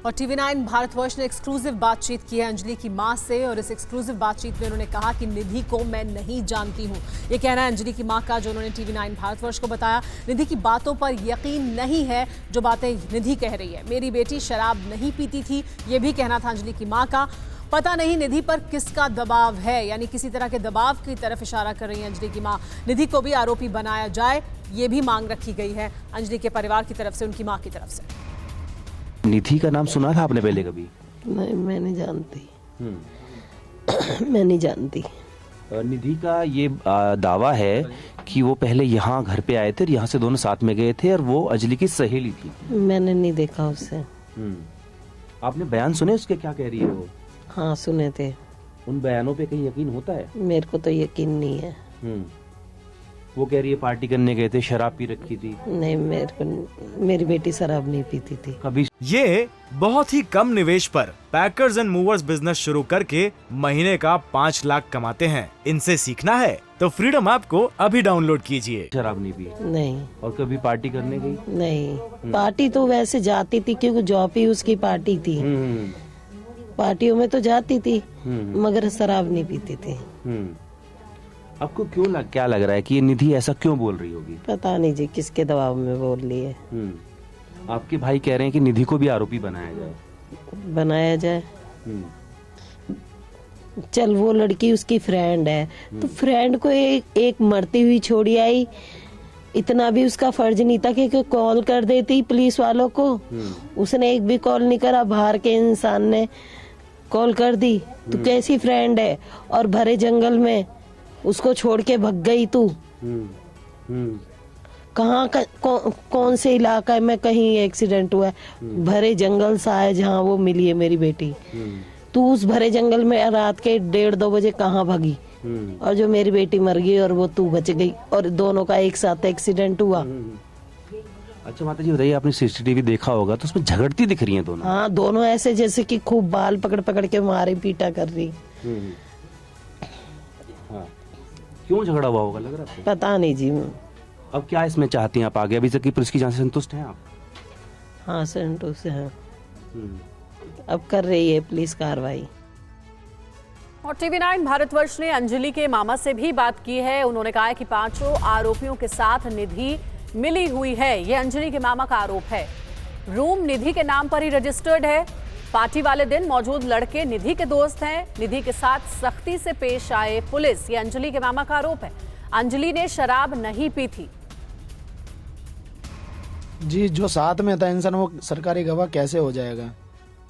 और TV9 भारतवर्ष ने exclusive बातचीत की है अंजलि की मां से और इस एक्सक्लूसिव बातचीत में उन्होंने कहा कि निधि को मैं नहीं जानती हूं। ये कहना है अंजलि की मां का, जो उन्होंने TV9 भारतवर्ष को बताया। निधि की बातों पर यकीन नहीं है जो बातें निधि कह रही है। मेरी बेटी शराब नहीं पीती थी, ये भी कहना था अंजलि की मां का। पता नहीं निधि पर किसका दबाव है, यानी किसी तरह के दबाव की तरफ इशारा कर रही है अंजलि की मां। निधि को भी आरोपी बनाया जाए, ये भी मांग रखी गई है अंजलि के परिवार की तरफ से, उनकी मां की तरफ से। निधि का नाम सुना था आपने पहले कभी? नहीं, मैं नहीं जानती। मैं नहीं जानती। निधि का ये दावा है कि वो पहले यहाँ घर पे आए थे और यहाँ से दोनों साथ में गए थे और वो अंजलि की सहेली थी। मैंने नहीं देखा उसे। आपने बयान सुने उसके, क्या कह रही है वो? हाँ, सुने थे। उन बयानों पे कहीं यकीन होता है? मेरे को तो यकीन नहीं है। वो कह रही है पार्टी करने गए थे, शराब पी रखी थी। नहीं, मेरी बेटी शराब नहीं पीती थी कभी। ये बहुत ही कम निवेश पर पैकर्स एंड मूवर्स बिजनेस शुरू करके महीने का 5 लाख कमाते हैं। इनसे सीखना है तो फ्रीडम ऐप को अभी डाउनलोड कीजिए। शराब नहीं पी? नहीं। और कभी पार्टी करने गई? नहीं। पार्टी तो वैसे जाती थी क्योंकि जॉब ही उसकी पार्टी थी। पार्टियों में तो जाती थी मगर शराब नहीं पीती थी। आपको क्या लग रहा है कि ये निधि ऐसा क्यों बोल रही होगी? पता नहीं जी किसके दबाव में बोल रही है। आपके भाई कह रहे हैं कि निधि को भी आरोपी बनाया जाए। चल, वो लड़की उसकी फ्रेंड है तो फ्रेंड को एक मरती हुई छोड़ी आई। इतना भी उसका फर्ज नहीं था कि कॉल कर देती पुलिस वालों को। उसने एक भी कॉल नहीं करा। बाहर के इंसान ने कॉल कर दी। तू कैसी फ्रेंड है? और भरे जंगल में उसको छोड़ के भग गई तू। कहाँ कौन से इलाका में कहीं एक्सीडेंट हुआ है? भरे जंगल सा है जहाँ वो मिली है मेरी बेटी। तू उस भरे जंगल में रात के 1:30-2 बजे कहाँ भागी? और जो मेरी बेटी मर गई और वो तू बच गई और दोनों का एक साथ एक्सीडेंट हुआ। अच्छा माता जी बताइए, आपने CCTV देखा होगा तो उसमें झगड़ती दिख रही हैं दोनों? हाँ, दोनों ऐसे जैसे कि खूब बाल पकड़ पकड़ के मारे पीटा कर रही। हाँ। क्यों झगड़ा हुआ होगा लग रहा है? पता नहीं जी। अब क्या इसमें चाहती हैं आप आगे? अभी तक की पुलिस की जांच से संतुष्ट हैं आप? हाँ, संतुष्ट है। अब कर रही है पुलिस कार्रवाई। और TV9 भारतवर्ष ने अंजलि के मामा से भी बात की है। उन्होंने कहा है कि 5 आरोपियों के साथ निधि मिली हुई है। ये अंजलि के मामा का आरोप है। रूम निधि के नाम पर ही रजिस्टर्ड है। पार्टी वाले दिन मौजूद लड़के निधि के दोस्त हैं। निधि के साथ सख्ती से पेश आए पुलिस, ये अंजलि के मामा का आरोप है। अंजलि ने शराब नहीं पी थी। जी, जो साथ में था इंसान वो सरकारी गवाह कैसे हो जाएगा?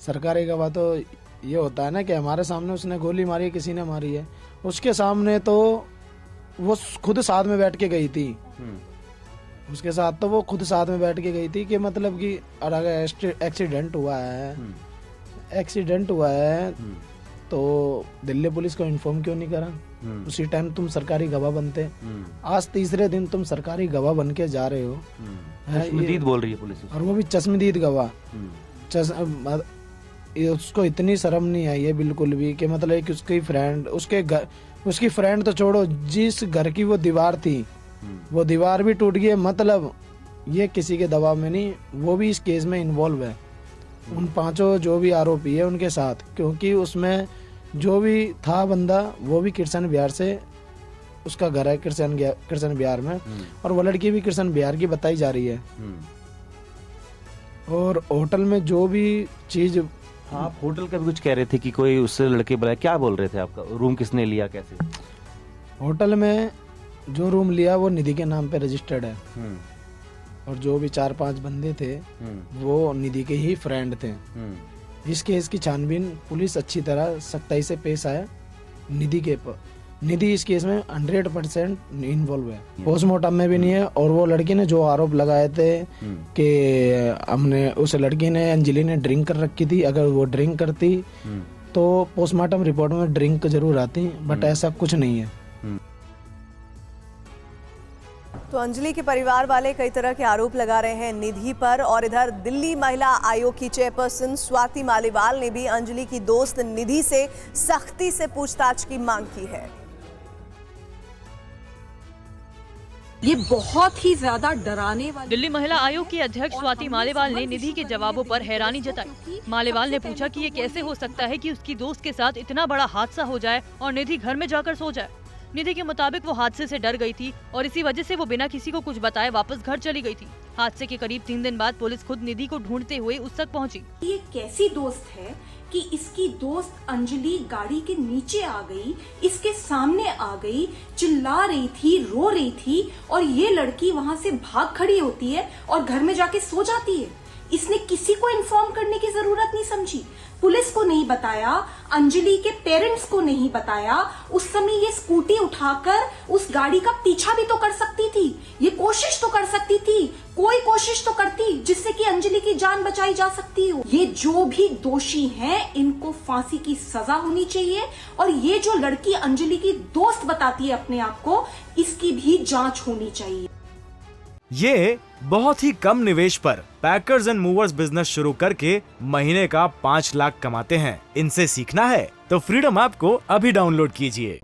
सरकारी गवाह तो ये होता है ना कि हमारे सामने उसने गोली मारी है, किसी ने मारी है। उसके सामने तो वो खुद साथ में बैठ के गई थी। उसके साथ तो वो खुद साथ में बैठ के गई थी कि मतलब कि अगर एक्सीडेंट हुआ है तो दिल्ली पुलिस को इन्फॉर्म क्यों नहीं करा? उसी टाइम तुम सरकारी गवाह बनते। आज तीसरे दिन तुम सरकारी गवाह बन के जा रहे हो। चश्मदीद बोल रही है पुलिस, और वो भी चश्मदीद गवाह। उसको इतनी शर्म नहीं आई है बिल्कुल भी कि मतलब कि उसकी फ्रेंड तो छोड़ो, जिस घर की वो दीवार थी वो दीवार भी टूट गई। मतलब ये किसी के दबाव में नहीं, वो भी इस केस में इन्वॉल्व है। उन 5 जो भी आरोपी है उनके साथ, क्योंकि उसमें जो भी था बंदा वो भी कृष्ण बिहार से, उसका घर है कृष्ण बिहार में, और वो लड़की भी कृष्ण बिहार की बताई जा रही है। और होटल में जो भी चीज, आप होटल का भी कुछ कह रहे थे कि कोई उससे लड़के बुलाए, क्या बोल रहे थे? आपका रूम किसने लिया, कैसे? होटल में जो रूम लिया वो निधि के नाम पे रजिस्टर्ड है। और जो भी 4-5 बंदे थे वो निधि के ही फ्रेंड थे। इस केस की छानबीन पुलिस अच्छी तरह सख्ताई से पेश आया। निधि इस केस में 100% इन्वॉल्व है। पोस्टमार्टम में भी नहीं है। और वो लड़की ने जो आरोप लगाए थे कि हमने, उस लड़की ने, अंजलि ने ड्रिंक कर रखी थी, अगर वो ड्रिंक करती तो पोस्टमार्टम रिपोर्ट में ड्रिंक जरूर आती, बट ऐसा कुछ नहीं है। तो अंजलि के परिवार वाले कई तरह के आरोप लगा रहे हैं निधि पर। और इधर दिल्ली महिला आयोग की चेयरपर्सन स्वाति मालीवाल ने भी अंजलि की दोस्त निधि से सख्ती से पूछताछ की मांग की है। ये बहुत ही ज्यादा डराने वाली। दिल्ली महिला आयोग की अध्यक्ष स्वाति मालेवाल ने निधि के जवाबों पर हैरानी जताई। मालेवाल ने पूछा कि ये कैसे हो सकता है कि उसकी दोस्त के साथ इतना बड़ा हादसा हो जाए और निधि घर में जाकर सो जाए। निधि के मुताबिक वो हादसे से डर गई थी और इसी वजह से वो बिना किसी को कुछ बताए वापस घर चली गई थी। हादसे के करीब 3 दिन बाद पुलिस खुद निधि को ढूंढते हुए उस तक पहुंची। ये कैसी दोस्त है कि इसकी दोस्त अंजलि गाड़ी के नीचे आ गई, इसके सामने आ गई, चिल्ला रही थी, रो रही थी और ये लड़की वहां से भाग खड़ी होती है और घर में जाके सो जाती है। इसने किसी को इन्फॉर्म करने की जरूरत नहीं समझी, पुलिस को नहीं बताया, अंजलि के पेरेंट्स को नहीं बताया। उस समय ये स्कूटी उठाकर उस गाड़ी का पीछा भी तो कर सकती थी, ये कोशिश तो कर सकती थी, कोई कोशिश तो करती जिससे कि अंजलि की जान बचाई जा सकती हो। ये जो भी दोषी हैं इनको फांसी की सजा होनी चाहिए और ये जो लड़की अंजलि की दोस्त बताती है अपने आप को, इसकी भी जांच होनी चाहिए। ये बहुत ही कम निवेश पर पैकर्स एंड मूवर्स बिजनेस शुरू करके महीने का 5 लाख कमाते हैं। इनसे सीखना है तो फ्रीडम ऐप को अभी डाउनलोड कीजिए।